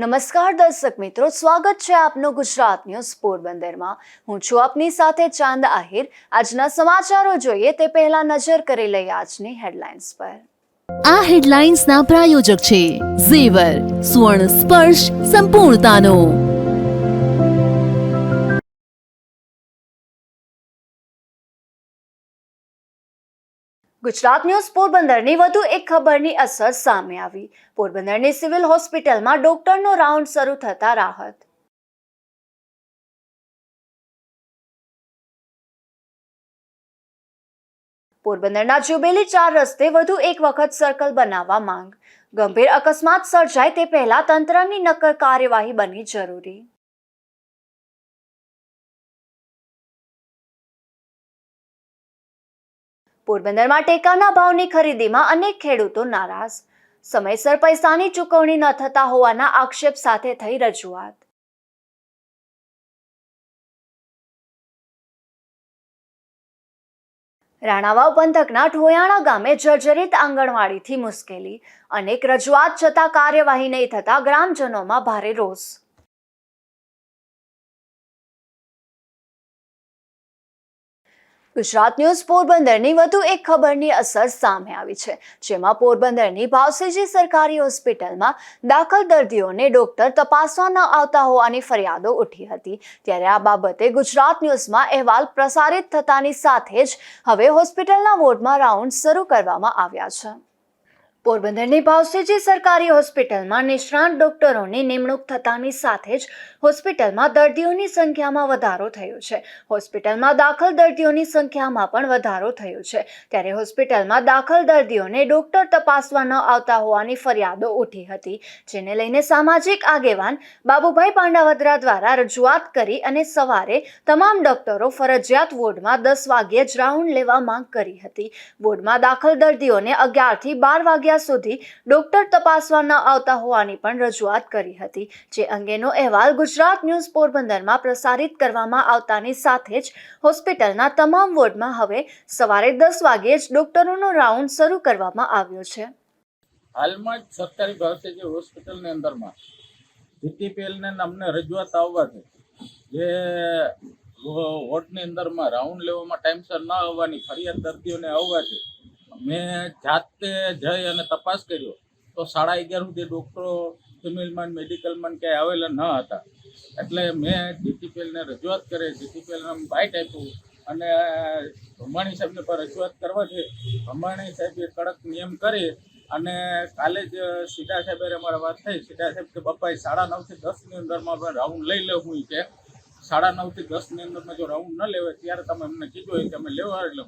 નમસ્કાર દર્શક મિત્રો, સ્વાગત છે આપનું ગુજરાત ન્યૂઝ પોરબંદરમાં। હું છું આપની સાથે ચાંદ આહિર। આજના સમાચારો જોઈએ તે પહેલા નજર કરી લઈએ આજની હેડલાઇન્સ પર। આ હેડલાઇન્સના પ્રાયોજક છે ઝેવર, સ્વર્ણ સ્પર્શ સંપૂર્ણતાનો। ગુજરાત ન્યૂઝ પોરબંદરની વધુ એક ખબરની અસર સામે આવી। પોરબંદરની સિવિલ હોસ્પિટલમાં ડોક્ટરનો રાઉન્ડ શરૂ થતા રાહત। પોરબંદરના જુબેલી 4 રસ્તે વધુ એક વખત સર્કલ બનાવવા માંગ। ગંભીર અકસ્માત સર્જાય તે પહેલા તંત્રની નક્કર કાર્યવાહી બની જરૂરી। પોરબંદરમાં ટેકાના ભાવની ખરીદીમાં અનેક ખેડૂતો નારાજ। સમયસર પૈસાની ચૂકવણી ન થતા હોવાના આક્ષેપ સાથે થઈ રજૂઆત। રાણાવાવ પંથકના ઠોયાણા ગામે જર્જરિત આંગણવાડીથી મુશ્કેલી। અનેક રજૂઆત છતાં કાર્યવાહી નહીં થતા ગ્રામજનોમાં ભારે રોષ। ગુજરાત ન્યૂઝ પોરબંદરની વધુ એક ખબરની અસર સામે આવી છે, જેમાં પોરબંદરની ભાવસીજી સરકારી હોસ્પિટલમાં દાખલ દર્દીઓને ડોક્ટર તપાસવા ન આવતા હોવાની ફરિયાદો ઉઠી હતી। ત્યારે આ બાબતે ગુજરાત ન્યૂઝમાં અહેવાલ પ્રસારિત થતાની સાથે જ હવે હોસ્પિટલના વોર્ડમાં રાઉન્ડ શરૂ કરવામાં આવ્યા છે। પોરબંદરની ભાવસીજી સરકારી હોસ્પિટલમાં નિષ્ણાત ડોક્ટરોની નિમણૂક થતાની સાથે જ હોસ્પિટલમાં દર્દીઓની સંખ્યામાં વધારો થયો છે। હોસ્પિટલમાં દાખલ દર્દીઓની સંખ્યામાં પણ વધારો થયો છે। ત્યારે હોસ્પિટલમાં દાખલ દર્દીઓને ડોક્ટર તપાસવા ન આવતા હોવાની ફરિયાદો ઉઠી હતી, જેને લઈને સામાજિક આગેવાન બાબુભાઈ પાંડાવદરા દ્વારા રજૂઆત કરી અને સવારે તમામ ડોક્ટરો ફરજિયાત વોર્ડમાં 10 વાગ્યે જ રાઉન્ડ લેવા માંગ કરી હતી। વોર્ડમાં દાખલ દર્દીઓને 11 થી 12 વાગ્યા સુધી ડોક્ટર તપાસવા ન આવતા હોવાની પણ રજૂઆત કરી હતી, જે અંગેનો અહેવાલ ગુજરાત ન્યૂઝ પોરબંદરમાં પ્રસારિત કરવામાં આવતાની સાથે જ હોસ્પિટલના તમામ વોર્ડમાં હવે સવારે 10 વાગ્યે જ ડોક્ટરોનો રાઉન્ડ શરૂ કરવામાં આવ્યો છે। હાલમાં જ સરકારી ભાવસીજી હોસ્પિટલની અંદરમાં જીટીપીએલને અમને રજૂઆત આવવાથી જે વોર્ડની અંદરમાં રાઉન્ડ લેવામાં ટાઈમસર ન આવવાની ફરિયાદ દર્દીઓને આવવાથી મેં જાતે જઈ અને તપાસ કર્યો તો 11:30 સુધી ડૉક્ટરો ફિમેલમાં મેડિકલમાં ક્યાંય આવેલા ન હતા। એટલે મેં જીટીપીએલને રજૂઆત કરી, જીટીપીએલને બાઇટ આપ્યું અને અંબાણી સાહેબને પર રજૂઆત કરવાથી અંબાણી સાહેબે કડક નિયમ કરી અને કાલે જ સીધા સાહેબે અમારે વાત થઈ। સીધા સાહેબ કે બપ્પા 9:30 થી 10ની અંદરમાં આપણે રાઉન્ડ લઈ લેવું કે 9:30 થી 10ની અંદરમાં જો રાઉન્ડ ન લેવાય ત્યારે તમે અમને કીધું કે અમે લેવા એટલે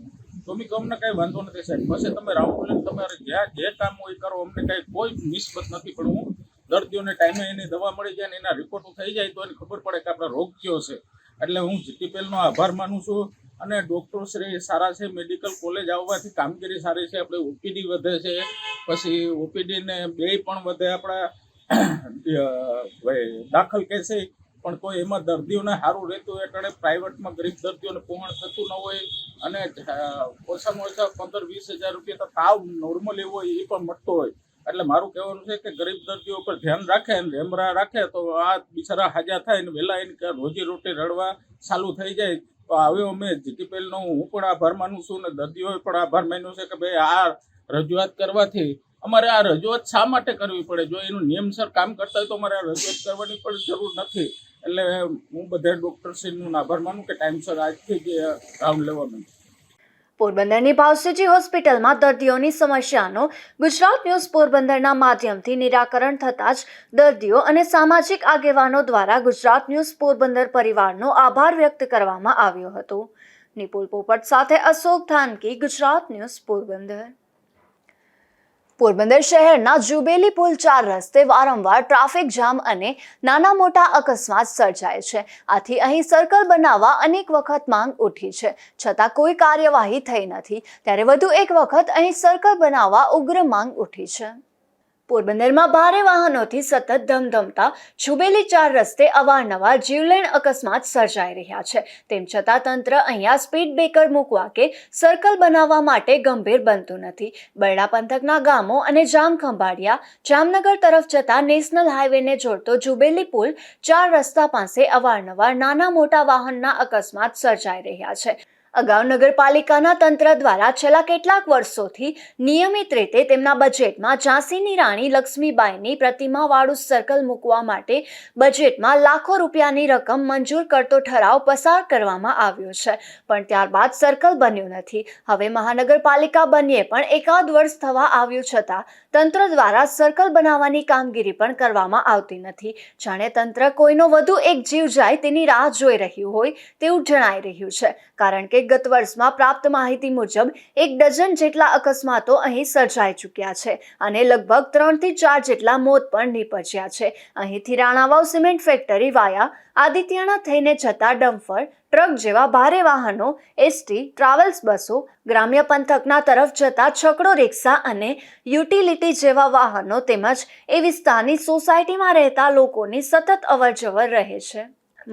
તો મેં અમને કંઈ વાંધો નથી સાહેબ, પછી તમે રાઉન્ડ લઈને તમારે જ્યાં જે કામ હોય કરો, અમને કાંઈ કોઈ નિસ્બત નથી। પણ હું દર્દીઓને ટાઈમે એની દવા મળી જાય ને એના રિપોર્ટો થઈ જાય તો એને ખબર પડે કે આપણો રોગ કયો છે। એટલે હું જીટીપીએલનો આભાર માનું છું અને ડૉક્ટરશ્રી સારા છે, મેડિકલ કોલેજ આવવાથી કામગીરી સારી છે, આપણે ઓપીડી વધે છે, પછી ઓપીડીને બે પણ વધે આપણા દાખલ કે છે, પણ કોઈ એમાં દર્દીઓને સારું રહેતું હોય એટલે પ્રાઇવેટમાં ગરીબ દર્દીઓને પહોંચ થતું ન હોય અને ઓછામાં ઓછા 15-20 હજાર રૂપિયા તો તાવ નોર્મલી હોય એ પણ મળતો હોય। એટલે મારું કહેવાનું છે કે ગરીબ દર્દીઓ પર ધ્યાન રાખે અને રેમરા રાખે તો આ બિચારા હાજા થાય ને વહેલા એને રોજી રોટી રડવા ચાલુ થઈ જાય। તો હવે અમે જીટીપીએલનો હું પણ આભાર માનું છું અને દર્દીઓએ પણ આભાર માન્યો છે કે ભાઈ આ રજૂઆત કરવાથી અમારે આ રજૂઆત શા માટે કરવી પડે? જો એનું નિયમસર કામ કરતા હોય તો અમારે આ રજૂઆત કરવાની પણ જરૂર નથી। એટલે હું બધા ડૉક્ટરશ્રીનો આભાર માનું કે ટાઈમસર આજથી જ રાઉન્ડ લેવાનું। પોરબંદરની ભાવસીજી હોસ્પિટલમાં દર્દીઓની સમસ્યાનો ગુજરાત ન્યૂઝ પોરબંદરના માધ્યમથી નિરાકરણ થતાં જ દર્દીઓ અને સામાજિક આગેવાનો દ્વારા ગુજરાત ન્યૂઝ પોરબંદર પરિવારનો આભાર વ્યક્ત કરવામાં આવ્યો હતો। નિપુલ પોપટ સાથે અશોક થાનકી, ગુજરાત ન્યૂઝ પોરબંદર। પોરબંદર શહેરના જુબેલી પુલ 4 રસ્તે વારંવાર ટ્રાફિક જામ અને નાના મોટા અકસ્માત સર્જાય છે। આથી અહીં સર્કલ બનાવવા અનેક વખત માંગ ઉઠી છે, છતાં કોઈ કાર્યવાહી થઈ નથી। ત્યારે વધુ એક વખત અહીં સર્કલ બનાવવા ઉગ્ર માંગ ઉઠી છે। પોરબંદરમાં ભારે વાહનોથી સતત ધમધમતા છુબેલી 4 રસ્તે અવારનવાર જીવલેણ અકસ્માત સર્જાઈ રહ્યા છે. તેમ છતાં તંત્ર અહીંયા સ્પીડ બ્રેકર મૂકવા કે સર્કલ બનાવવા માટે ગંભીર બનતું નથી. બરડા પંથકના ગામો અને જામખંભાળિયા જામનગર તરફ જતા નેશનલ હાઈવેને જોડતો જુબેલી પુલ 4 રસ્તા પાસે અવારનવાર નાના મોટા વાહનના અકસ્માત સર્જાઈ રહ્યા છે. અગાઉ નગરપાલિકાના તંત્ર દ્વારા છેલ્લા કેટલાક વર્ષોથી નિયમિત રીતે તેમના બજેટમાં ઝાંસીની રાણી લક્ષ્મીબાઈની પ્રતિમાવાળું સર્કલ મૂકવા માટે બજેટમાં લાખો રૂપિયાની રકમ મંજૂર કરતો ઠરાવ પસાર કરવામાં આવ્યો છે, પણ ત્યારબાદ સર્કલ બન્યું નથી. હવે મહાનગરપાલિકા બનીએ પણ એકાદ વર્ષ થવા આવ્યું છતાં તંત્ર દ્વારા સર્કલ બનાવવાની કામગીરી પણ કરવામાં આવતી નથી. જાણે તંત્ર કોઈનો વધુ એક જીવ જાય તેની રાહ જોઈ રહ્યું હોય તેવું જણાઈ રહ્યું છે, કારણ કે ગત વર્ષમાં પ્રાપ્ત માહિતી મુજબ 1 ડઝન જેટલા અકસ્માતો અહીં સર્જાઈ ચૂક્યા છે અને લગભગ 3 થી 4 જેટલા મોત પણ નીપજ્યા છે. અહીંથી રાણાવાવ સિમેન્ટ ફેક્ટરી વાયા આદિત્યાણા થઈને જતા ડમ્ફર ટ્રક જેવા ભારે વાહનો, એસટી, ટ્રાવેલ્સ બસો, ગ્રામ્ય પંથકના તરફ જતા છકડો રિક્ષા અને યુટિલિટી જેવા વાહનો તેમજ એ વિસ્તારની સોસાયટીમાં રહેતા લોકોની સતત અવરજવર રહે છે.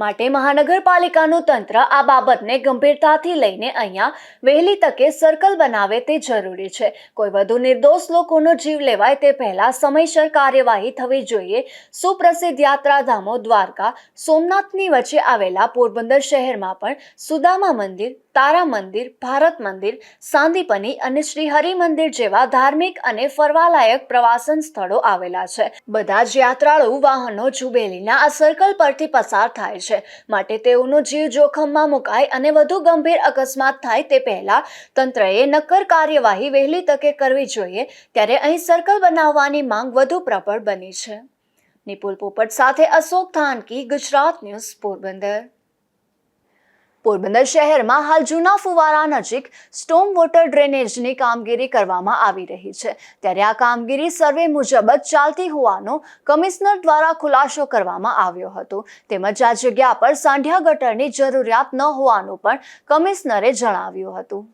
માટે મહાનગરપાલિકાનું તંત્ર આ બાબતને ગંભીરતાથી લઈને અહીંયા વહેલી તકે સર્કલ બનાવે તે જરૂરી છે. કોઈ વધુ નિર્દોષ લોકોનો જીવ લેવાય તે પહેલા સમયસર કાર્યવાહી થવી જોઈએ. સુપ્રસિદ્ધ યાત્રાધામો દ્વારકા, સોમનાથની વચ્ચે આવેલા પોરબંદર શહેરમાં પણ સુદામા મંદિર, તારા મંદિર, ભારત મંદિર, સાંદીપની અને શ્રી હરિ મંદિર જેવા ધાર્મિક અને ફરવાલાયક પ્રવાસન સ્થળો આવેલા છે. બધા જ યાત્રાળુ વાહનો જુબેલીના આ સર્કલ પરથી પસાર થાય છે, માટે તેઓનો જીવ જોખમમાં મુકાય અને વધુ ગંભીર અકસ્માત થાય તે પહેલા તંત્રએ નક્કર કાર્યવાહી વહેલી તકે કરવી જોઈએ. ત્યારે અહીં સર્કલ બનાવવાની માંગ વધુ પ્રબળ બની છે. નિપુલ પોપટ સાથે અશોક થાનકી, ગુજરાત ન્યૂઝ, પોરબંદર. પોરબંદર શહેરમાં હાલ જૂના ફુવારા નજીક સ્ટોમ વોટર ડ્રેનેજની કામગીરી કરવામાં આવી રહી છે. ત્યારે આ કામગીરી સર્વે મુજબ જ ચાલતી હોવાનો કમિશનર દ્વારા ખુલાસો કરવામાં આવ્યો હતો. તેમજ આ જગ્યા પર સાંઢિયા ગટરની જરૂરિયાત ન હોવાનું પણ કમિશનરે જણાવ્યું હતું.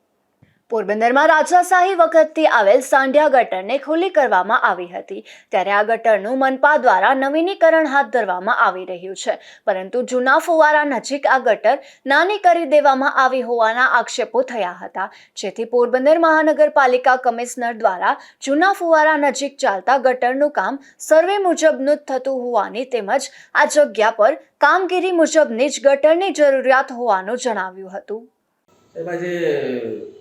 પોરબંદરમાં રાજાશાહી વખતથી આવેલ સાંઢિયા ગટરને ખુલ્લી કરવામાં આવી હતી. ત્યારે આ ગટરનું મનપા દ્વારા નવીનીકરણ હાથ ધરવામાં આવી રહ્યું છે, પરંતુ જૂના ફુવારા નજીક આ ગટર નાની કરી દેવામાં આવી હોવાના આક્ષેપો થયા હતા, જેથી પોરબંદર મહાનગરપાલિકા કમિશનર દ્વારા જૂના ફુવારા નજીક ચાલતા ગટરનું કામ સર્વે મુજબનું જ થતું હોવાની તેમજ આ જગ્યા પર કામગીરી મુજબની જ ગટરની જરૂરિયાત હોવાનું જણાવ્યું હતું. એમાં જે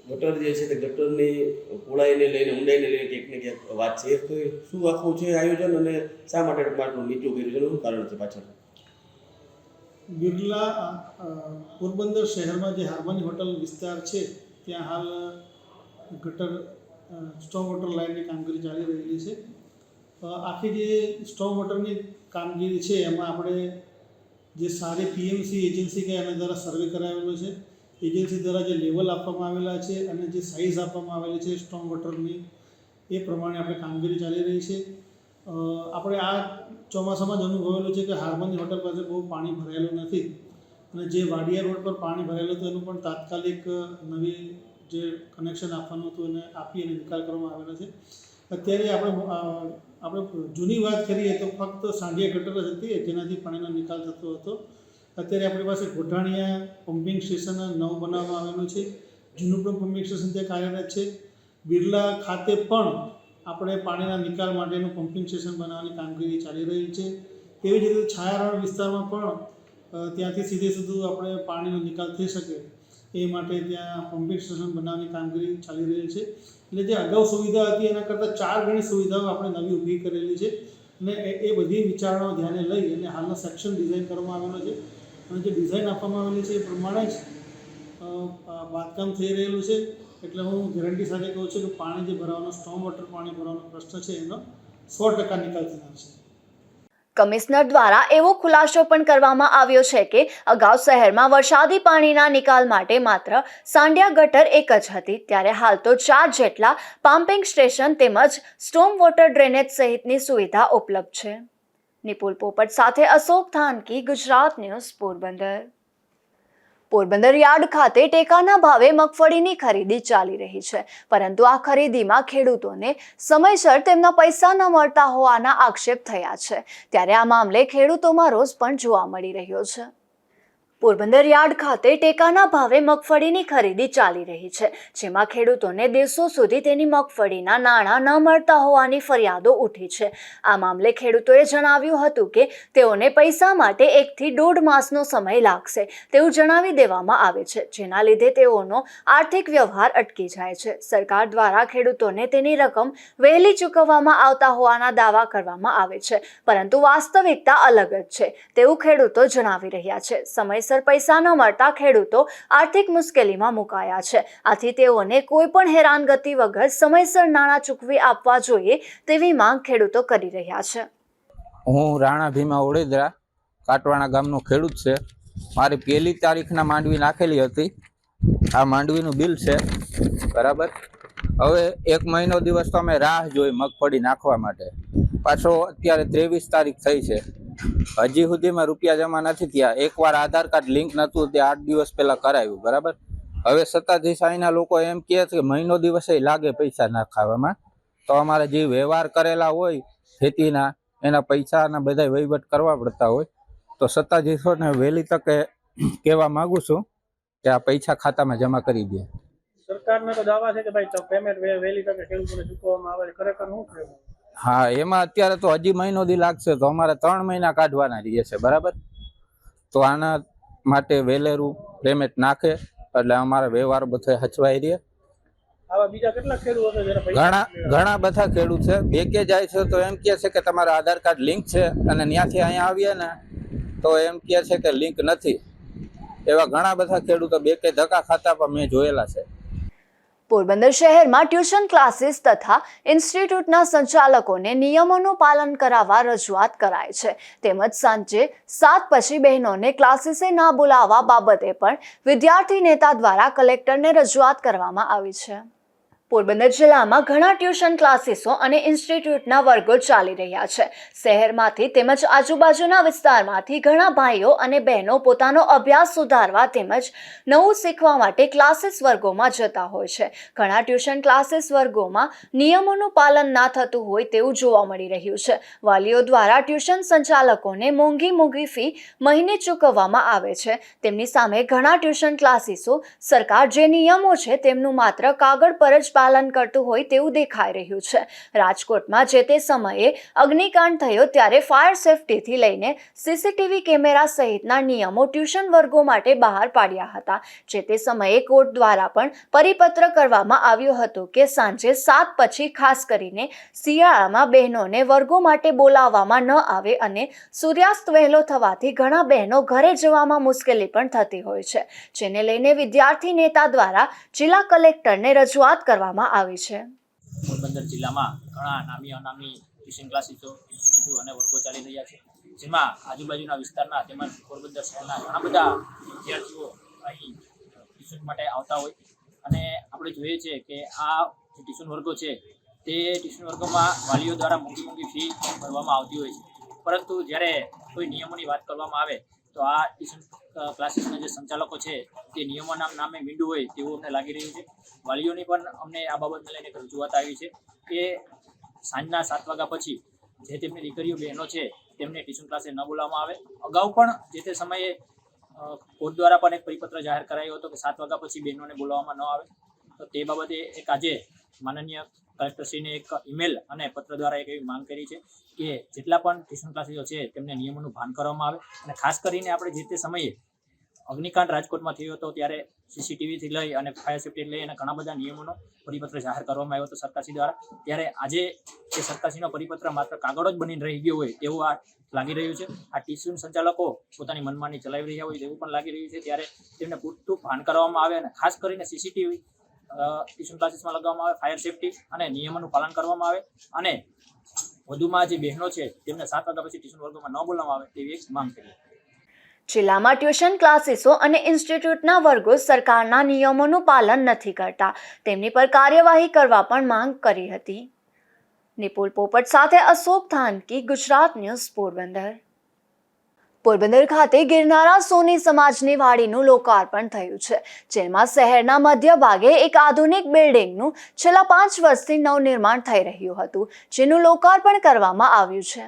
ગટર જે છે તે ગટરની પહોળાઈને લઈને ઊંડાઈને લઈને ક્યાંક ને ક્યાંક વાત છે, તો શું આખું છે આયોજન અને શા માટે આટલું નીચું કર્યું છે, શું કારણ છે પાછળ? બિરલા પોરબંદર શહેરમાં જે હાર્મની હોટલ વિસ્તાર છે ત્યાં હાલ ગટર સ્ટોમ વોટર લાઇનની કામગીરી ચાલી રહેલી છે. આખી જે સ્ટોમ વોટરની કામગીરી છે એમાં આપણે જે સારી પીએમસી એજન્સી કે એના દ્વારા સર્વે કરાવેલો છે. એજન્સી દ્વારા જે લેવલ આપવામાં આવેલા છે અને જે સાઇઝ આપવામાં આવેલી છે સ્ટોમ વોટરની, એ પ્રમાણે આપણે કામગીરી ચાલી રહી છે. આપણે આ ચોમાસામાં જ અનુભવેલું છે કે હાર્મની હોટલ પાસે બહુ પાણી ભરાયેલું નથી અને જે વાડિયા રોડ પર પાણી ભરાયેલું હતું એનું પણ તાત્કાલિક નવી જે કનેક્શન આપવાનું હતું એને આપી અને નિકાલ કરવામાં આવેલો છે. અત્યારે આપણે જૂની વાત કરીએ તો ફક્ત સાંઢિયા ગટર જ હતી જેનાથી પાણીનો નિકાલ થતો હતો. અત્યારે આપણી પાસે ગોઠાણીયા પમ્પિંગ સ્ટેશન નવું બનાવવામાં આવેલું છે. જૂનું પણ પમ્પિંગ સ્ટેશન ત્યાં કાર્યરત છે. બિરલા ખાતે પણ આપણે પાણીના નિકાલ માટેનું પમ્પિંગ સ્ટેશન બનાવવાની કામગીરી ચાલી રહી છે. તેવી જ રીતે છાયારણ વિસ્તારમાં પણ ત્યાંથી સીધું આપણે પાણીનો નિકાલ થઈ શકે એ માટે ત્યાં પમ્પિંગ સ્ટેશન બનાવવાની કામગીરી ચાલી રહી છે. એટલે જે અગાઉ સુવિધા હતી એના કરતાં 4 ગણી સુવિધાઓ આપણે નવી ઊભી કરેલી છે અને એ બધી વિચારણાઓ ધ્યાને લઈ અને હાલનો સેક્શન ડિઝાઇન કરવામાં આવેલો છે અને જે ડિઝાઇન આપવામાં આવેલી છે એ પ્રમાણે જ બાંધકામ થઈ રહેલું છે. એટલે હું ગેરંટી સાથે કહું છું કે પાણી જે ભરવાનો સ્ટોમ વોટર પાણી ભરવાનો પ્રશ્ન છે એનો 100% નિકાલ થનાર છે. કમિશનર દ્વારા એવો ખુલાસો પણ કરવામાં આવ્યો છે કે અગાઉ શહેરમાં વરસાદી પાણીના નિકાલ માટે માત્ર સાંઢિયા ગટર એક જ હતી, ત્યારે હાલ તો 4 જેટલા પમ્પિંગ સ્ટેશન તેમજ સ્ટોમ વોટર ડ્રેનેજ સહિતની સુવિધા ઉપલબ્ધ છે. નિપુલ પોપટ સાથે અશોક થાનકી, ગુજરાત ન્યૂઝ, પોરબંદર. પોરબંદર યાર્ડ ખાતે ટેકાના ભાવે મગફળીની ખરીદી ચાલી રહી છે, પરંતુ આ ખરીદીમાં ખેડૂતોને સમયસર તેમના પૈસા ન મળતા હોવાના આક્ષેપ થયા છે। ત્યારે આ મામલે ખેડૂતોમાં રોષ પણ જોવા મળી રહ્યો છે। પોરબંદર યાર્ડ ખાતે ટેકાના ભાવે મગફળીની ખરીદી ચાલી રહી છે, જેમાં ખેડૂતોને દિવસો સુધી તેની મગફળીના નાણાં ન મળતા હોવાની ફરિયાદો ઉઠી છે। આ મામલે ખેડૂતોએ જણાવ્યું હતું કે તેઓને પૈસા માટે 1 થી 1.5 માસનો સમય લાગશે તેવું જણાવી દેવામાં આવે છે, જેના લીધે તેઓનો આર્થિક વ્યવહાર અટકી જાય છે। સરકાર દ્વારા ખેડૂતોને તેની રકમ વહેલી ચૂકવવામાં આવતા હોવાના દાવા કરવામાં આવે છે, પરંતુ વાસ્તવિકતા અલગ જ છે તેવું ખેડૂતો જણાવી રહ્યા છે। સમયસર પૈસા ન મળતા ખેડૂતો આર્થિક મુશ્કેલીમાં મુકાયા છે। આથી તેઓને કોઈ પણ હેરાનગતિ વગર સમયસર નાણાં ચૂકવી આપવા જોઈએ તેવી માંગ ખેડૂતો કરી રહ્યા છે। હું રાણા ભીમા ઓડેદરા કાટવાણા ગામનો ખેડૂત છે। મારી 1લી તારીખના માંડવી નાખેલી હતી। આ માંડવીનું બિલ છે, બરાબર। હવે 1 મહિનો દિવસ તો અમે રાહ જોઈ મગફળી નાખવા માટે, પાછો અત્યારે 23 તારીખ થઈ છે, હજી સુધીમાં રૂપિયા જમા નથી થયા। એકવાર આધાર કાર્ડ લિંક નહોતું, તે 8 દિવસ પહેલાં કરાવ્યું, બરાબર। હવે સત્તાધીશાહીના લોકો એમ કહે છે કે મહિનો દિવસે લાગે પૈસા નાખાવામાં, તો અમારે જે વ્યવહાર કરેલા હોય ખેતીના એના પૈસાના બધા વહીવટ કરવા પડતા હોય, તો સત્તાધીશોને વહેલી તકે કહેવા માગું છું કે આ પૈસા ખાતામાં જમા કરી દે। સરકારના તો દાવા છે કે ભાઈ પેમેન્ટ વહેલી તકે ખેડૂતોને ચૂકવવામાં આવે, ખરેખર શું છે? હા, એમાં અત્યારે તો હજી મહિનો દી લાગશે, તો અમારે 3 મહિના કાઢવાના રહેશે, બરાબર। તો આના માટે વહેલેરું પેમેન્ટ નાખે એટલે અમારા વ્યવહાર બધો હચવાઈ રહે। આવા બીજા કેટલા ખેડૂતો છે જેને પૈસા ઘણા બધા ખેડૂત છે, બેંકે જાય છે તો એમ કહે છે કે તમારા આધાર કાર્ડ લિંક છે, અને ત્યાંથી અહીંયા આવીએ ને તો એમ કહે છે કે લિંક નથી। એવા ઘણા બધા ખેડૂતો બેંકે ધક્કા ખાતા પણ મેં જોયેલા છે। પોરબંદર શહેરમાં ટ્યુશન ક્લાસીસ તથા ઇન્સ્ટિટ્યૂટના સંચાલકોને નિયમોનું પાલન કરાવવા રજૂઆત કરાઈ છે, તેમજ સાંજે 7 પછી બહેનોને ક્લાસીસે ના બોલાવવા બાબતે પણ વિદ્યાર્થી નેતા દ્વારા કલેક્ટરને રજૂઆત કરવામાં આવી છે। પોરબંદર જિલ્લામાં ઘણા ટ્યુશન ક્લાસીસો અને ઇન્સ્ટિટ્યૂટના વર્ગો ચાલી રહ્યા છે। શહેરમાંથી તેમજ આજુબાજુના વિસ્તારમાંથી ઘણા ભાઈઓ અને બહેનો પોતાનો અભ્યાસ સુધારવા તેમજ નવું શીખવા માટે ક્લાસીસ વર્ગોમાં જતા હોય છે। ઘણા ટ્યુશન ક્લાસીસ વર્ગોમાં નિયમોનું પાલન ના થતું હોય તેવું જોવા મળી રહ્યું છે। વાલીઓ દ્વારા ટ્યુશન સંચાલકોને મોંઘી ફી મહિને ચૂકવવામાં આવે છે, તેમની સામે ઘણા ટ્યુશન ક્લાસીસો સરકાર જે નિયમો છે તેમનું માત્ર કાગળ પર જ પાલન કરતું હોય તેવું દેખાઈ રહ્યું છે। રાજકોટમાં જે તે સમયે અગ્નિકાંડ થયો ત્યારે ફાયર સેફટીથી લઈને સીસીટીવી કેમેરા સહિતના નિયમો ટ્યુશન વર્ગો માટે બહાર પાડ્યા હતા। જે તે સમયે કોર્ટ દ્વારા પણ પરિપત્ર કરવામાં આવ્યો હતો કે સાંજે 7 પછી ખાસ કરીને શિયાળામાં બહેનોને વર્ગો માટે બોલાવવામાં ન આવે, અને સૂર્યાસ્ત વહેલો થવાથી ઘણા બહેનો ઘરે જવામાં મુશ્કેલી પણ થતી હોય છે, જેને લઈને વિદ્યાર્થી નેતા દ્વારા જિલ્લા કલેક્ટરને રજૂઆત કરવામાં આવી છે। પોરબંદર જિલ્લામાં ઘણા નામી અનામી ટ્યુશન ક્લાસીસો, ઇન્સ્ટિટ્યૂટો અને વર્ગો ચાલી રહ્યા છે, જેમાં આજુબાજુના વિસ્તારના તેમજ પોરબંદર શહેરના ઘણા બધા વિદ્યાર્થીઓ અહીં ટ્યુશન માટે આવતા હોય, અને આપણે જોઈએ છીએ કે આ જે ટ્યુશન વર્ગો છે તે ટ્યુશન વર્ગોમાં વાલીઓ દ્વારા મોંઘી ફી ભરવામાં આવતી હોય છે, પરંતુ જ્યારે કોઈ નિયમોની વાત કરવામાં આવે તો આ ટ્યુશન ક્લાસીસના જે સંચાલકો છે તે નિયમોના નામે મીંડું હોય તેવું અમને લાગી રહ્યું છે। વાલીઓની પણ અમને આ બાબતને લઈને એક રજૂઆત આવી છે કે સાંજના 7 વાગ્યા પછી જે તેમની દીકરીઓ બહેનો છે તેમને ટ્યુશન ક્લાસે ન બોલાવવામાં આવે। અગાઉ પણ જે તે સમયે કોર્ટ દ્વારા પણ એક પરિપત્ર જાહેર કરાયો હતો કે 7 વાગ્યા પછી બહેનોને બોલાવવામાં ન આવે, તો તે બાબતે એક આજે માનનીય કલેક્ટરશ્રીને એક ઈમેલ અને પત્ર દ્વારા એક એવી માંગ કરી છે કે જેટલા પણ ટ્યુશન ક્લાસીસો છે તેમને નિયમોનું ભાન કરવામાં આવે, અને ખાસ કરીને આપણે જે તે સમયે અગ્નિકાંડ રાજકોટમાં થયો હતો ત્યારે સીસીટીવીથી લઈ અને ફાયર સેફ્ટી લઈ અને ઘણા બધા નિયમોનો પરિપત્ર જાહેર કરવામાં આવ્યો હતો સરકારશ્રી દ્વારા, ત્યારે આજે એ સરકારશ્રીનો પરિપત્ર માત્ર કાગળ જ બનીને રહી ગયો હોય તેવું આ લાગી રહ્યું છે। આ ટ્યુશન સંચાલકો પોતાની મનમાની ચલાવી રહ્યા હોય તેવું પણ લાગી રહ્યું છે, ત્યારે તેમને પૂરતું ભાન કરવામાં આવે અને ખાસ કરીને સીસીટીવી ટ્યુશન ક્લાસીસમાં લગાવવામાં આવે, ફાયર સેફ્ટી અને નિયમોનું પાલન કરવામાં આવે, અને વધુમાં જે બહેનો છે તેમને 7 વાગ્યા પછી ટ્યુશન વર્ગોમાં ન બોલાવવામાં આવે તેવી એક માંગ કરી। જિલ્લામાં ટ્યુશન ક્લાસીસો અને ઇન્સ્ટિટ્યૂટના વર્ગો સરકારના નિયમોનું પાલન નથી કરતા, તેમની પર કાર્યવાહી કરવા પણ માંગ કરી હતી। નિપુલ પોપટ સાથે અશોક થાનકી, ગુજરાત ન્યૂઝ, પોરબંદર। પોરબંદર ખાતે ગિરનારા સોની સમાજની વાડીનું લોકાર્પણ થયું છે, જેમાં શહેરના મધ્ય ભાગે એક આધુનિક બિલ્ડિંગનું છેલ્લા 5 વર્ષથી નવનિર્માણ થઈ રહ્યું હતું, જેનું લોકાર્પણ કરવામાં આવ્યું છે.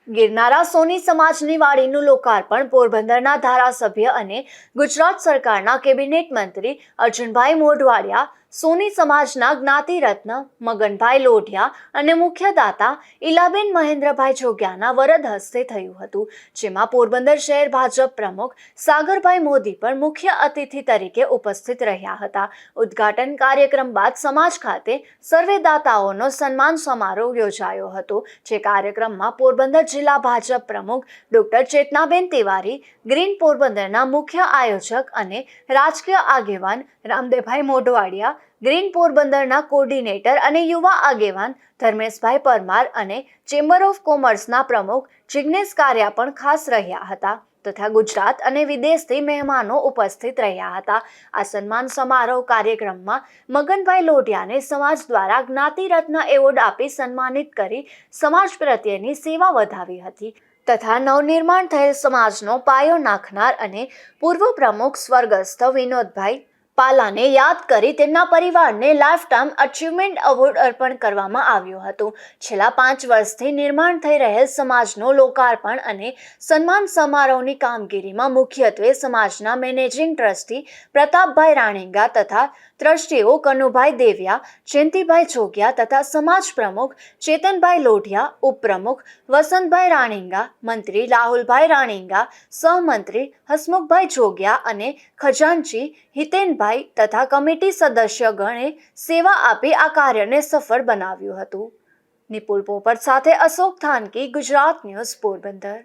ગિરનારા સોની સમાજની વાડીનું લોકાર્પણ પોરબંદરના ધારાસભ્ય અને ગુજરાત સરકારના કેબિનેટ મંત્રી અર્જુનભાઈ મોઢવાડિયા, સોની સમાજના જ્ઞાતિ રત્ન મગનભાઈ લોઢિયા અને મુખ્ય દાતા ઇલાબેન મહેન્દ્રભાઈ જોગિયાના વરદ હસ્તે થયું હતું, જેમાં પોરબંદર શહેર ભાજપ પ્રમુખ સાગરભાઈ મોદી પણ મુખ્ય અતિથિ તરીકે ઉપસ્થિત રહ્યા હતા. ઉદ્ઘાટન કાર્યક્રમ બાદ સમાજ ખાતે સર્વે દાતાઓનો સન્માન સમારોહ યોજાયો હતો, જે કાર્યક્રમમાં પોરબંદર જિલ્લા ભાજપ પ્રમુખ ડોક્ટર ચેતનાબેન તિવારી, ગ્રીન પોરબંદરના મુખ્ય આયોજક અને રાજકીય આગેવાન રામદેવભાઈ મોઢવાડિયા, ગ્રીન પોરબંદરના કોર્ડિનેટર અને યુવા આગેવાન ધર્મેશભાઈ પરમાર અને ચેમ્બર ઓફ કોમર્સના પ્રમુખ જિગ્નેશ કારિયા પણ ખાસ રહ્યા હતા, તથા ગુજરાત અને વિદેશથી મહેમાનો ઉપસ્થિત રહ્યા હતા. આ સન્માન સમારોહ કાર્યક્રમમાં મગનભાઈ લોઢિયાને સમાજ દ્વારા જ્ઞાતિ રત્ન એવોર્ડ આપી સન્માનિત કરી સમાજ પ્રત્યેની સેવા વધાવી હતી, તથા નવનિર્માણ થયેલ સમાજનો પાયો નાખનાર અને પૂર્વ પ્રમુખ સ્વર્ગસ્થ વિનોદભાઈ પાલાને યાદ કરી તેમના પરિવારને લાઈફ ટાઈમ અચીવમેન્ટ એવોર્ડ અર્પણ કરવામાં આવ્યો હતો. છેલ્લા 5 વર્ષથી નિર્માણ થઈ રહેલ સમાજનો લોકાર્પણ અને સન્માન સમારોહની કામગીરીમાં મુખ્યત્વે સમાજના મેનેજિંગ ટ્રસ્ટી પ્રતાપભાઈ રાણીંગા તથા ટ્રસ્ટીઓ કનુભાઈ દેવિયા, જયંતિભાઈ જોગિયા તથા સમાજ પ્રમુખ ચેતનભાઈ લોઢિયા, ઉપપ્રમુખ વસંતભાઈ રાણીંગા, મંત્રી રાહુલભાઈ રાણીંગા, સહમંત્રી હસમુખભાઈ જોગિયા અને ખજાનચી હિતેનભાઈ તથા કમિટી સદસ્યગણે સેવા આપી આ કાર્યને સફળ બનાવ્યું હતું. નિપુલ પોપટ સાથે અશોક થાનકી, ગુજરાત ન્યૂઝ, પોરબંદર.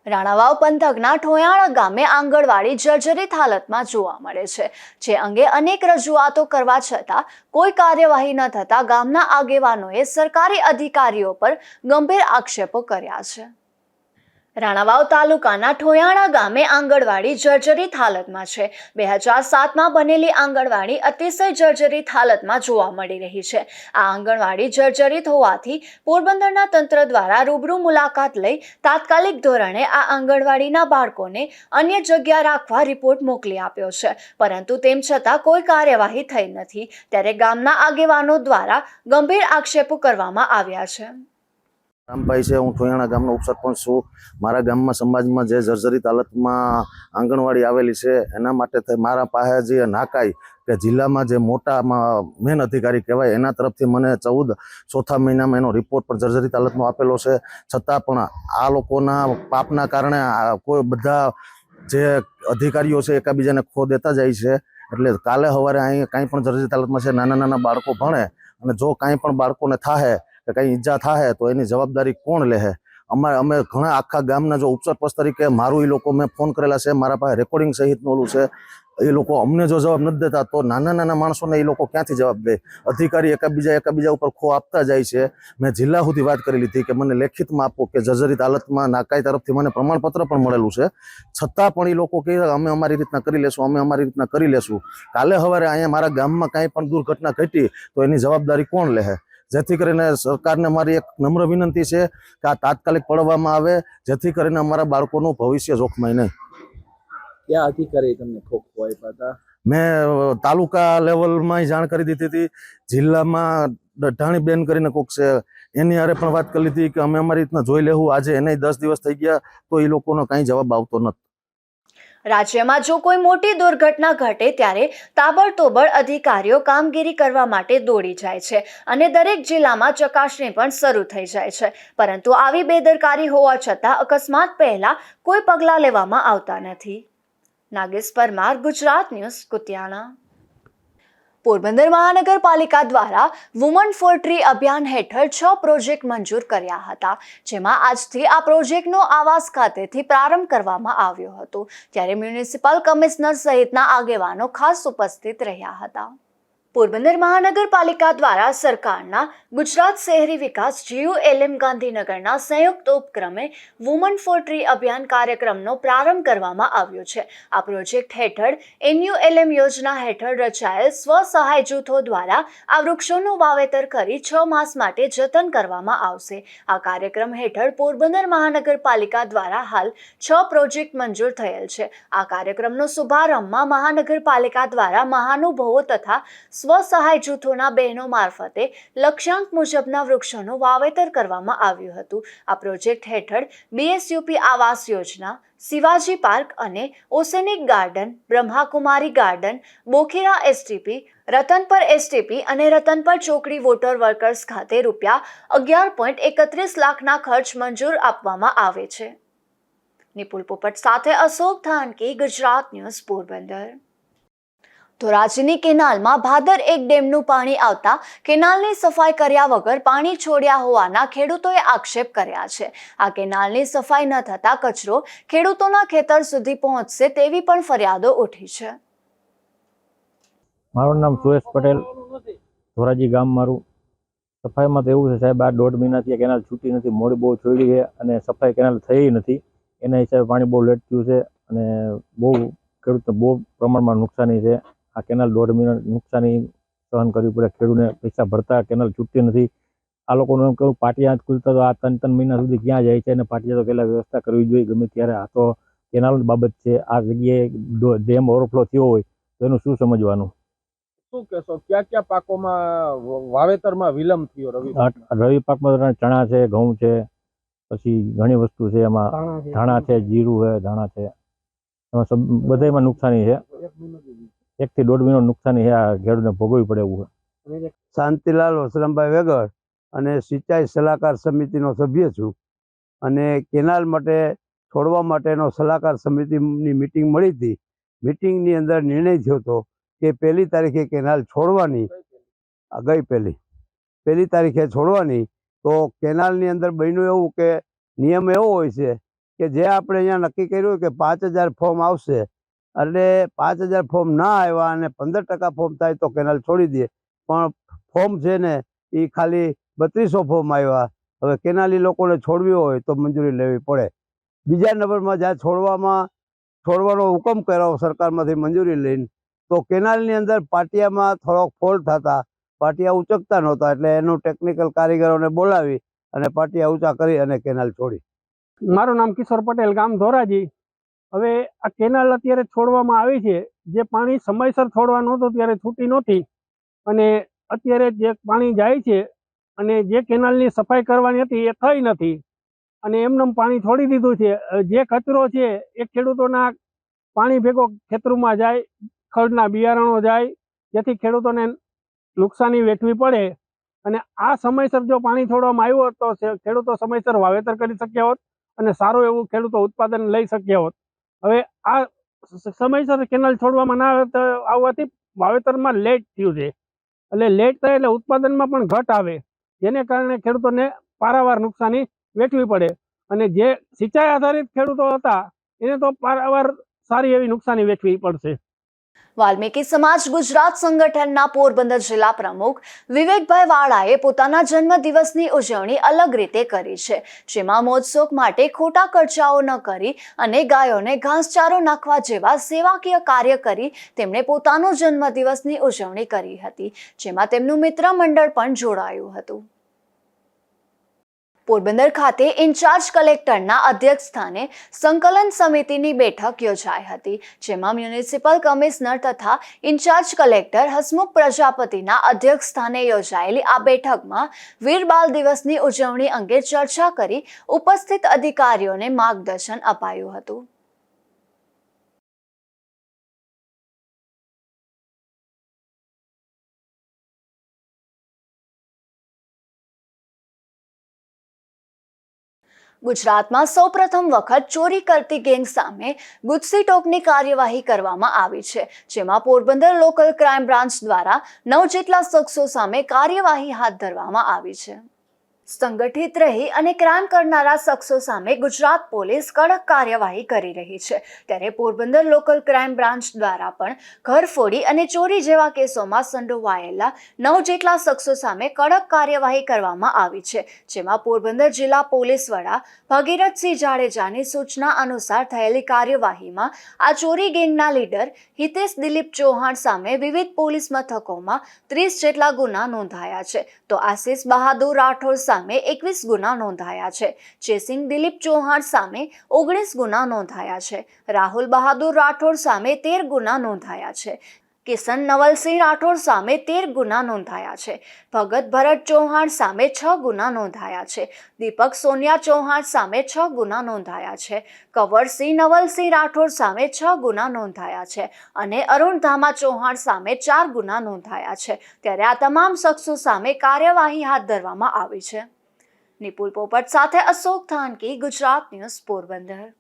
રાણાવાવ પંથકના ઠોયાણા ગામે આંગણવાડી જર્જરિત હાલતમાં જોવા મળે છે, જે અંગે અનેક રજૂઆતો કરવા છતાં કોઈ કાર્યવાહી ન થતા ગામના આગેવાનોએ સરકારી અધિકારીઓ પર ગંભીર આક્ષેપો કર્યા છે. રાણાવાવ તાલુકાના ઠોયાણા ગામે આંગણવાડી જર્જરિત હાલતમાં છે. 2007માં બનેલી આંગણવાડી અતિશય જર્જરિત હાલતમાં જોવા મળી રહી છે. આ આંગણવાડી જર્જરિત હોવાથી પોરબંદરના તંત્ર દ્વારા રૂબરૂ મુલાકાત લઈ તાત્કાલિક ધોરણે આ આંગણવાડીના બાળકોને અન્ય જગ્યા રાખવા રિપોર્ટ મોકલી આપ્યો છે, પરંતુ તેમ છતાં કોઈ કાર્યવાહી થઈ નથી. ત્યારે ગામના આગેવાનો દ્વારા ગંભીર આક્ષેપો કરવામાં આવ્યા છે. રામભાઈ છે, હું ઠોયાણા ગામનો ઉપસરપંચ છું. મારા ગામમાં સમાજમાં જે જર્જરિત હાલતમાં આંગણવાડી આવેલી છે એના માટે મારા પાસે જે નાકાઈ કે જિલ્લામાં જે મોટા મેન અધિકારી કહેવાય એના તરફથી મને 14 ચોથા મહિનામાં એનો રિપોર્ટ પણ જર્જરિત હાલતમાં આપેલો છે. છતાં પણ આ લોકોના પાપના કારણે કોઈ બધા જે અધિકારીઓ છે એકાબીજાને ખો દેતા જાય છે. એટલે કાલે સવારે અહીં કાંઈ પણ જર્જરિત હાલતમાં છે, નાના નાના બાળકો ભણે અને જો કાંઈ પણ બાળકોને થાય કે કંઈ ઈજા થાય તો એની જવાબદારી કોણ લે? અમે ઘણા આખા ગામના જો ઉપસરપંચ તરીકે મારું એ લોકો મેં ફોન કરેલા છે, મારા પાસે રેકોર્ડિંગ સહિતનું ઓલું છે. એ લોકો અમને જો જવાબ નથી દેતા તો નાના નાના માણસોને એ લોકો ક્યાંથી જવાબ દે? અધિકારી એકાબીજા ઉપર ખો આપતા જાય છે. મેં જિલ્લા સુધી વાત કરી લીધી કે મને લેખિતમાં આપો કે જર્જરિત હાલતમાં નાકાઈ તરફથી મને પ્રમાણપત્ર પણ મળેલું છે, છતાં પણ એ લોકો કહે અમે અમારી રીતના કરી લેશું. કાલે સવારે અહીંયા મારા ગામમાં કાંઈ પણ દુર્ઘટના ઘટી તો એની જવાબદારી કોણ લે? જેથી કરીને સરકારને મારી એક નમ્ર વિનંતી છે કે આ તાત્કાલિક પડવામાં આવે, જેથી કરીને અમારા બાળકોનું ભવિષ્ય જોખમાય નહીં. ક્યાં અધિકારી તમને ખોખો આપ્યા હતા? મેં તાલુકા લેવલમાં જાણ કરી દીધી હતી. જિલ્લામાં ઢાણીબેન કરીને કોક છે એની હારે પણ વાત કરી લીધી કે અમે અમારી રીતના જોઈ લેવું. આજે એને 10 દિવસ થઈ ગયા તો એ લોકોનો કાંઈ જવાબ આવતો નથી. રાજ્યમાં જો કોઈ મોટી દુર્ઘટના ઘટે ત્યારે તાબડતોબ અધિકારીઓ કામગીરી કરવા માટે દોડી જાય છે અને દરેક જિલ્લામાં ચકાસણી પણ શરૂ થઈ જાય છે, પરંતુ આવી બેદરકારી હોવા છતાં અકસ્માત પહેલા કોઈ પગલાં લેવામાં આવતા નથી. નાગેશ પરમાર, ગુજરાત ન્યૂઝ, કુતિયાણા. પોરબંદર મહાનગરપાલિકા દ્વારા વુમન ફોર ટ્રી અભિયાન હેઠળ 6 પ્રોજેક્ટ મંજૂર કર્યા હતા, જેમાં આજથી આ પ્રોજેક્ટનો આવાસ ખાતેથી પ્રારંભ કરવામાં આવ્યો હતો. ત્યારે મ્યુનિસિપલ કમિશનર સહિતના આગેવાનો ખાસ ઉપસ્થિત રહ્યા હતા. પોરબંદર મહાનગરપાલિકા દ્વારા સરકારના ગુજરાત શહેરી વિકાસ GULM ગાંધીનગરના સંયુક્ત ઉપક્રમે વુમન ફોર ટ્રી અભિયાન કાર્યક્રમનો પ્રારંભ કરવામાં આવ્યો છે. આ પ્રોજેક્ટ હેઠળ NULM યોજના હેઠળ રચાયેલ સ્વસહાય જૂથો દ્વારા આ વૃક્ષોનું વાવેતર કરી 6 માસ માટે જતન કરવામાં આવશે. આ કાર્યક્રમ હેઠળ પોરબંદર મહાનગરપાલિકા દ્વારા હાલ 6 પ્રોજેક્ટ મંજૂર થયેલ છે. આ કાર્યક્રમનો શુભારંભમાં મહાનગરપાલિકા દ્વારા મહાનુભાવો તથા સ્વસહાય જૂથોના બહેનો મારફતે લક્ષ્યાંક મુજબના વૃક્ષોનું વાવેતર કરવામાં આવ્યું હતું. આ પ્રોજેક્ટ હેઠળ BSUP આવાસ યોજના, શિવાજી પાર્ક અને oceanic garden, Brahmakumari garden, Bokhira STP, Ratanpar STP અને રતનપર ચોકડી વોટર વર્કર્સ ખાતે ₹11.31 લાખના ખર્ચ મંજૂર આપવામાં આવે છે. નિપુલ પોપટ સાથે અશોક ધાનકી, ગુજરાત ન્યૂઝ, પોરબંદર. ધોરાજીની કેનાલમાં ભાદર એક ડેમનું પાણી આવતા કેનાલની સફાઈ કર્યા વગર પાણી છોડ્યા હોવાના ખેડૂતોએ આક્ષેપ કર્યા છે. આ કેનાલની સફાઈ ન થતા કચરો ખેડૂતોના ખેતર સુધી પહોંચશે તેવી પણ ફરિયાદો ઉઠી છે. મારું નામ સુરેશ પટેલ, ધોરાજી ગામ મારું. સફાઈમાં તો એવું છે સાહેબ, આ 1.5 મહિનાથી કેનાલ છૂટી નથી, મોડી બહુ છોડી છે અને સફાઈ કેનાલ થઈ નથી. એના હિસાબે પાણી બહુ લેટ થયું છે અને બહુ ખેડૂતને બહુ પ્રમાણમાં નુકસાની છે. આ કેનાલ 1.5 મહિના નુકસાની સહન કરવી પડે, ખેડૂતને પૈસા ભરતા કેનાલ છૂટતી નથી. આ લોકોનું એમ કહ્યું પાટિયા ખુલતા તો આ 3 મહિના સુધી ક્યાં જાય છે અને પાટિયા તો પહેલાં વ્યવસ્થા કરવી જોઈએ ગમે ત્યારે. આ તો કેનાલની બાબત છે. આ જગ્યાએ ડેમ ઓવરફ્લો થયો હોય તો એનું શું સમજવાનું? શું કહેશો, ક્યાં ક્યાં પાકોમાં વાવેતરમાં વિલંબ થયો? રવિ પાકમાં ચણા છે, ઘઉં છે, પછી ઘણી વસ્તુ છે, એમાં ધાણા છે, જીરું છે, ધાણા છે, એમાં બધામાં નુકસાની છે. 1 થી 1.5 મહિનો નુકસાની છે, આ ખેડૂતને ભોગવવી પડે એવું છે. શાંતિલાલ વસરામભાઈ વેગડ અને સિંચાઈ સલાહકાર સમિતિનો સભ્ય છું અને કેનાલ માટે છોડવા માટેનો સલાહકાર સમિતિની મિટિંગ મળી હતી. મિટિંગની અંદર નિર્ણય થયો હતો કે 1લી તારીખે કેનાલ છોડવાની, ગઈ 1લી તારીખે છોડવાની. તો કેનાલની અંદર બન્યું એવું કે નિયમ એવો હોય છે કે જે આપણે અહીંયા નક્કી કર્યું કે 5000 ફોર્મ આવશે એટલે 5000 ફોર્મ ના આવ્યા અને 15% ફોર્મ થાય તો કેનાલ છોડી દે. પણ ફોર્મ છે ને એ ખાલી 3200 ફોર્મ આવ્યા. હવે કેનાલી લોકોને છોડવી હોય તો મંજૂરી લેવી પડે. બીજા નંબરમાં જ્યાં છોડવાનો હુકમ કર્યો સરકારમાંથી મંજૂરી લઈને, તો કેનાલની અંદર પાટિયામાં થોડોક ફોલ્ટ થતા, પાટિયા ઉચકતા નહોતા, એટલે એનું ટેકનિકલ કારીગરોને બોલાવી અને પાટિયા ઊંચા કરી અને કેનાલ છોડી. મારું નામ કિશોર પટેલ, ગામ ધોરાજી. હવે આ કેનાલ અત્યારે છોડવામાં આવી છે, જે પાણી સમયસર છોડવાનું હતું ત્યારે છૂટી નહોતી અને અત્યારે જે પાણી જાય છે અને જે કેનાલની સફાઈ કરવાની હતી એ થઈ નથી અને એમને પાણી છોડી દીધું છે. જે કચરો છે એ ખેડૂતોના પાણી ભેગો ખેતરોમાં જાય, ખડના બિયારણો જાય, જેથી ખેડૂતોને નુકસાની વેઠવી પડે. અને આ સમયસર જો પાણી છોડવામાં આવ્યું હોત તો ખેડૂતો સમયસર વાવેતર કરી શક્યા હોત અને સારું એવું ખેડૂતો ઉત્પાદન લઈ શક્યા હોત. હવે આ સમયસર કેનાલ છોડવામાં ના આવવાથી વાવેતરમાં લેટ થયું છે. એટલે લેટ થાય એટલે ઉત્પાદનમાં પણ ઘટ આવે, જેને કારણે ખેડૂતોને પારાવાર નુકસાની વેઠવી પડે. અને જે સિંચાઈ આધારિત ખેડૂતો હતા એને તો પારાવાર સારી એવી નુકસાની વેઠવી પડશે. વાલ્મીકી સમાજ ગુજરાત સંગઠનના પોરબંદર જિલ્લા પ્રમુખ વિવેકભાઈ વાળાએ પોતાના જન્મદિવસની ઉજવણી અલગ રીતે કરી છે, જેમાં મોજશોખ માટે ખોટા ખર્ચાઓ ન કરી અને ગાયોને ઘાસચારો નાખવા જેવા સેવાકીય કાર્ય કરી તેમણે પોતાનો જન્મદિવસની ઉજવણી કરી હતી, જેમાં તેમનું મિત્ર મંડળ પણ જોડાયું હતું. પોરબંદર ખાતે ઇન્ચાર્જ કલેક્ટરના અધ્યક્ષસ્થાને સંકલન સમિતિની બેઠક યોજાઈ હતી, જેમાં મ્યુનિસિપલ કમિશનર તથા ઇન્ચાર્જ કલેક્ટર હસમુખ પ્રજાપતિના અધ્યક્ષસ્થાને યોજાયેલી આ બેઠકમાં વીર બાલ દિવસની ઉજવણી અંગે ચર્ચા કરી ઉપસ્થિત અધિકારીઓને માર્ગદર્શન અપાયું હતું. ગુજરાતમાં સૌપ્રથમ વખત ચોરી કરતી ગેંગ સામે ગુજસી ટોકની કાર્યવાહી કરવામાં આવી છે, જેમાં પોરબંદર લોકલ ક્રાઇમ બ્રાન્ચ દ્વારા 9 જેટલા શખ્સો સામે કાર્યવાહી હાથ ધરવામાં આવી છે. સંગઠિત રહી અને ક્રાઇમ કરનારા શખ્સો સામે ગુજરાત પોલીસ કડક કાર્યવાહી કરી રહી છે, ત્યારે પોરબંદર લોકલ ક્રાઇમ બ્રાન્ચ દ્વારા પણ ઘરફોડી અને ચોરી જેવા કેસોમાં સંડોવાયેલા 9 જેટલા શખ્સો સામે કડક કાર્યવાહી કરવામાં આવી છે, જેમાં પોરબંદર જિલ્લા પોલીસ વડા ભગીરથસિંહ જાડેજાની સૂચના અનુસાર થયેલી કાર્યવાહીમાં આ ચોરી ગેંગના લીડર હિતેશ દિલીપ ચૌહાણ સામે વિવિધ પોલીસ મથકોમાં 30 જેટલા ગુના નોંધાયા છે, તો આશિષ બહાદુર રાઠોડ સામે 21 ગુના નોંધાયા છે, ચેસિંગ દિલીપ ચૌહાણ સામે 19 ગુના નોંધાયા છે, રાહુલ બહાદુર રાઠોડ સામે 13 ગુના નોંધાયા છે, કિશન નવલસિંહ રાઠોડ સામે 13 ગુના નોંધાયા છે, ભગત ભરત ચૌહાણ સામે 6 ગુના નોંધાયા છે, દીપક સોનિયા ચૌહાણ સામે 6 ગુના નોંધાયા છે, કંવરસિંહ નવલસિંહ રાઠોડ સામે 6 ગુના નોંધાયા છે અને અરુણ ધામા ચૌહાણ સામે 4 ગુના નોંધાયા છે, ત્યારે આ તમામ શખ્સો સામે કાર્યવાહી હાથ ધરવામાં આવી છે। નિપુલ પોપટ સાથે અશોક થાનકી, ગુજરાત ન્યૂઝ, પોરબંદર।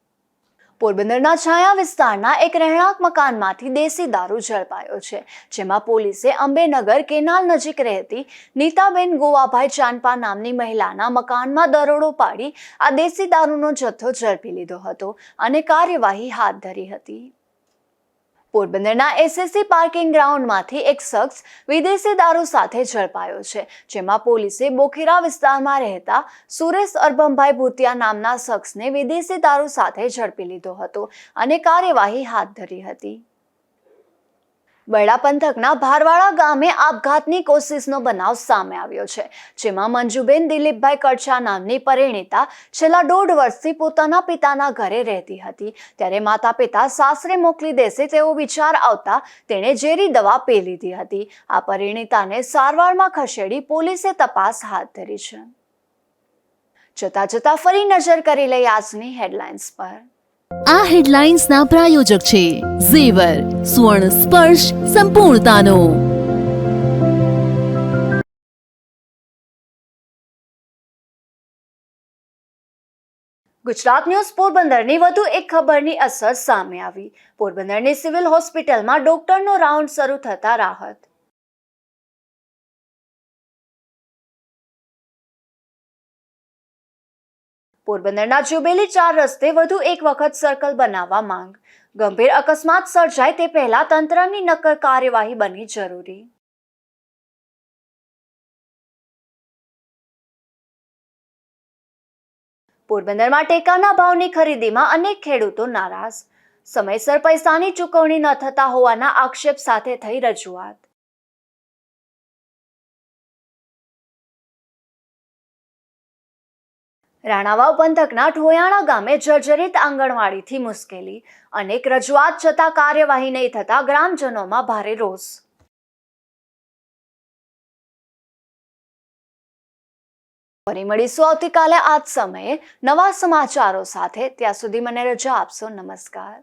પોરબંદરના છાયા વિસ્તારના એક રહેણાંક મકાનમાંથી દેશી દારૂ ઝડપાયો છે, જેમાં પોલીસે અંબેનગર કેનાલ નજીક રહેતી નીતાબેન ગોવાભાઈ ચાંપા નામની મહિલાના મકાનમાં દરોડો પાડી આ દેશી દારૂનો જથ્થો ઝડપી લીધો હતો અને કાર્યવાહી હાથ ધરી હતી। પોરબંદરના એસએસસી પાર્કિંગ ગ્રાઉન્ડમાંથી એક શખ્સ વિદેશી દારૂ સાથે ઝડપાયો છે, જેમાં પોલીસે બોખીરા વિસ્તારમાં રહેતા સુરેશ અરબમભાઈ ભૂતિયા નામના શખ્સને વિદેશી દારૂ સાથે ઝડપી લીધો હતો અને કાર્યવાહી હાથ ધરી હતી। બરડા પંથકના ભારવાડા ગામે આપઘાતની કોશિશનો બનાવ સામે આવ્યો છે, જેમાં મંજુબેન દિલીપભાઈ કડછા નામની પરિણીતા છેલ્લા 1.5 વર્ષથી પોતાના પિતાના ઘરે રહેતી હતી, ત્યારે માતા પિતા સાસરે મોકલી દેશે તેવો વિચાર આવતા તેણે ઝેરી દવા પી લીધી હતી। આ પરિણીતાને સારવારમાં ખસેડી પોલીસે તપાસ હાથ ધરી છે। જતા ફરી નજર કરી લઈએ આજની હેડલાઇન્સ પર। આ હેડલાઇન્સના પ્રાયોજક છે ઝેવર, સુવર્ણ સ્પર્શ સંપૂર્ણતાનો। ગુજરાત ન્યૂઝ પોરબંદરની વધુ એક ખબરની અસર સામે આવી। પોરબંદરની સિવિલ હોસ્પિટલમાં ડોક્ટરનો રાઉન્ડ શરૂ થતા રાહત। પોરબંદરના જુબેલી 4 રસ્તે વધુ એક વખત સર્કલ બનાવવા માંગ। ગંભીર અકસ્માત સર્જાય તે પહેલા તંત્રની નક્કર કાર્યવાહી બની જરૂરી। પોરબંદરમાં ટેકાના ભાવની ખરીદીમાં અનેક ખેડૂતો નારાજ। સમયસર પૈસાની ચૂકવણી ન થતા હોવાના આક્ષેપ સાથે થઈ રજૂઆત। રાણાવાવ પંથકના ઠોયાણા ગામે જર્જરિત આંગણવાડીથી મુશ્કેલી। અનેક રજૂઆત છતાં કાર્યવાહી નહીં થતા ગ્રામજનોમાં ભારે રોષ। ફરી મળીશું આવતીકાલે આ જ સમયે નવા સમાચારો સાથે। ત્યાં સુધી મને રજા આપશો। નમસ્કાર।